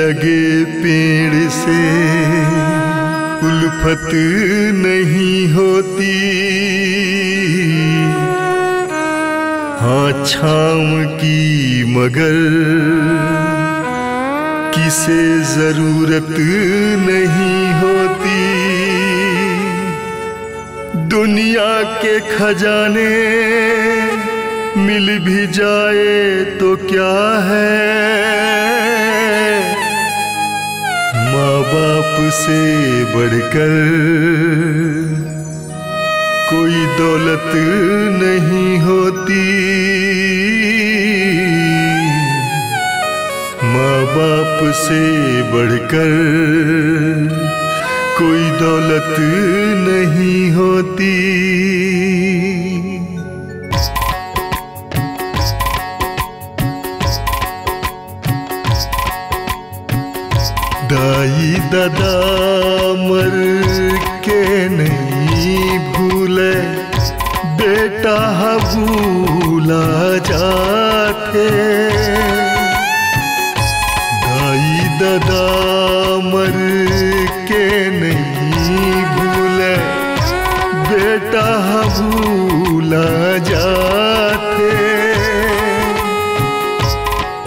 लगे पेड़ से उल्फत नहीं होती, हाँ छाँव की मगर किसे जरूरत नहीं होती। दुनिया के खजाने मिल भी जाए तो क्या है, माँ बाप से बढ़कर कोई दौलत नहीं होती। माँ बाप से बढ़कर कोई दौलत नहीं होती। दाई दादा मर के नहीं भूले, बेटा भूला जाते। दाई दादा मर के नहीं भूले, बेटा भूला जाते।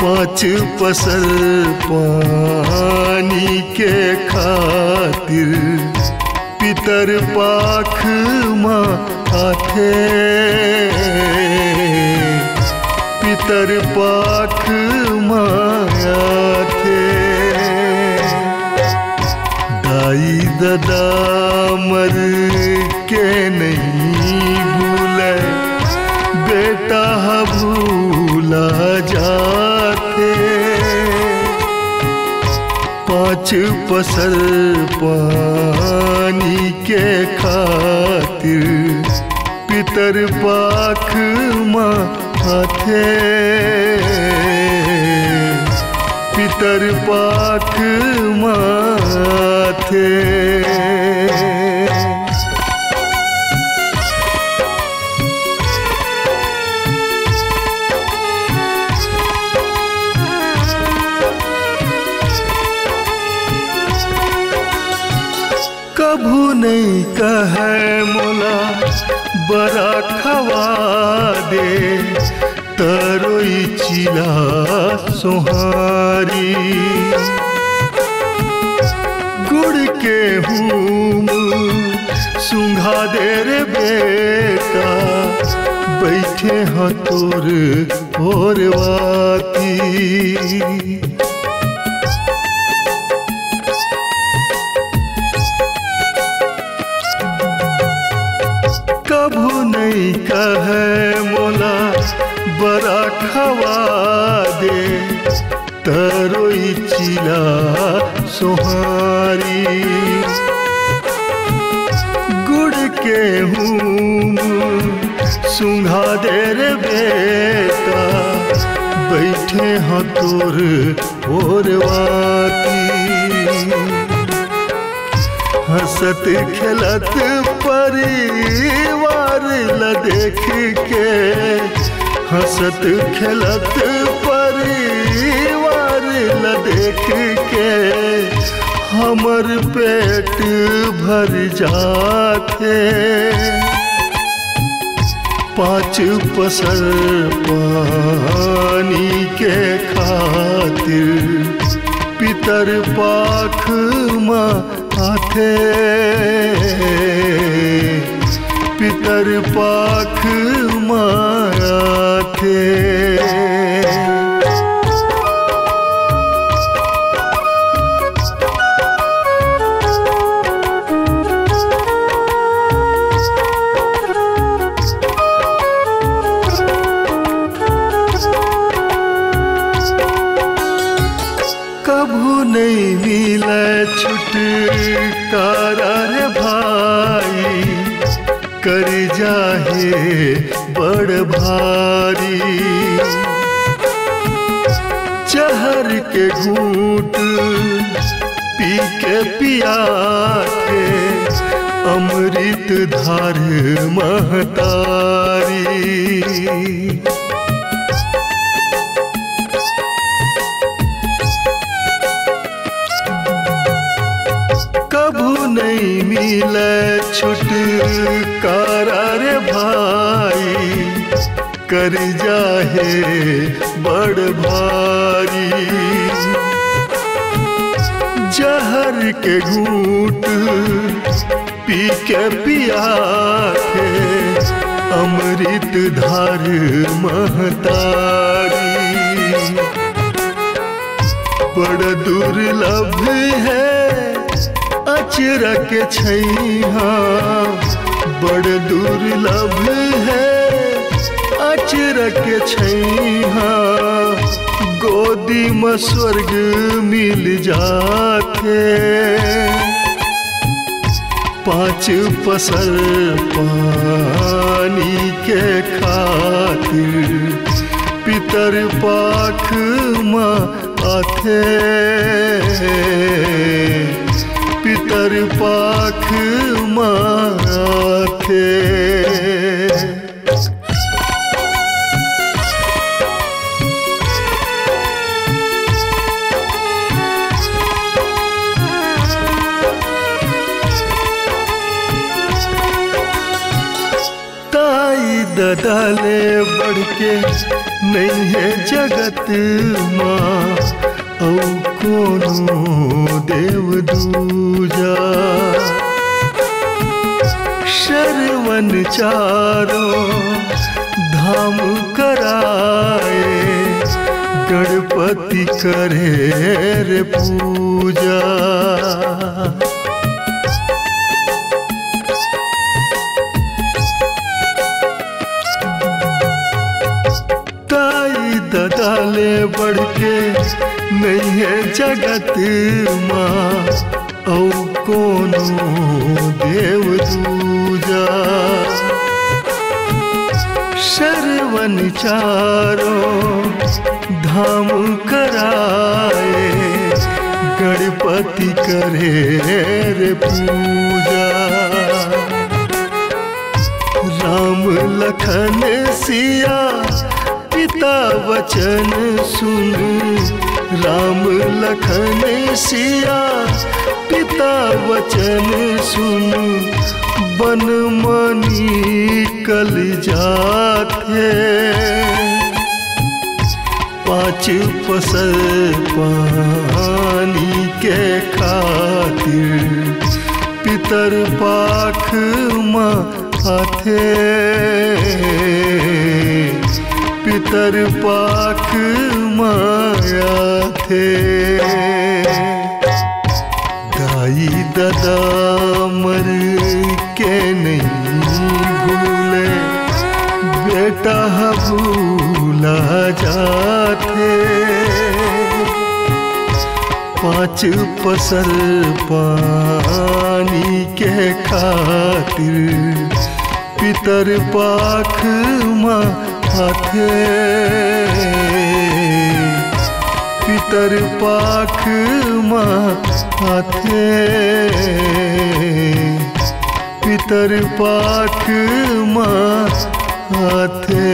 पाँच पसर पानी के खातिर पितर पाख माँ आथे, पितर पाख माँ आथे। दाई दादा मर के नहीं भूले, बेटा भूला जाते। पाँच पसर पानी के खातिर पितर पाख माँ आथे, पितर पाख माँ आथे। कभू नहीं कहे मोला बड़ा खवा दे, तरोई चिला सोहारी। गुड़ के हूँ सुंघा दे रे बेटा, बैठे हाँ तोर ओरवाती। कभू नहीं कहे मोला बड़ा खवा दे, तरोई चिला सोहारी। गुड़ के हूँ सुंघा दे रे बेटा, बैठे हाँ तोर ओरवाती। हंसत खेलत परिवार ल देख के, हंसत खेलत परिवार ल देख के, हमर पेट भर जाते। पाँच पसर पानी के खातिर पितर पाख माँ आथे, पितर पाख माँ आथे। कभू नहीं मिले छुटकारा रे भाई, कर जाहे बड़ भारी। जहर के घूंट पी के पिया के, अमृत धार महतारी। नहीं मिले छुटकारा रे भाई, कर जाहे बड़ भारी। जहर के घूंट पी के पिया थे अमृत धार महतारी। बड़ दुर्लभ है अचरक छैहा, बड़ दुर्लभ है अचरक छैहा। गोदी में स्वर्ग मिल जाते, 5 पसर पानी के खातिर पितर पाख माँ आथे, पितर पाख माँ आथे। ददाले बढ़ के नहीं है जगत माँ, औ कोनो देव दूजा। शरवन चारों धाम कराए, गणपति करे रे पूजा। ददाले बढ़ के नहीं है जगत माँ, औ कोनो देव दूजा। शरवन चारों धाम कराए, गणपति करे रे पूजा। राम लखन सिया पिता वचन सुन, राम लखन सिया पिता वचन सुन। बन मनी कल जाते, 5 पसर पानी के खातिर पितर पाख माँ आथे, पितर पाख माया थे। दाई ददा मर के नहीं भूले, बेटा भूला जाते। 5 पसर पानी के खातिर पितर पाख माँ आथे, पितर पाख माँ आथे, पितर पाख माँ आथे।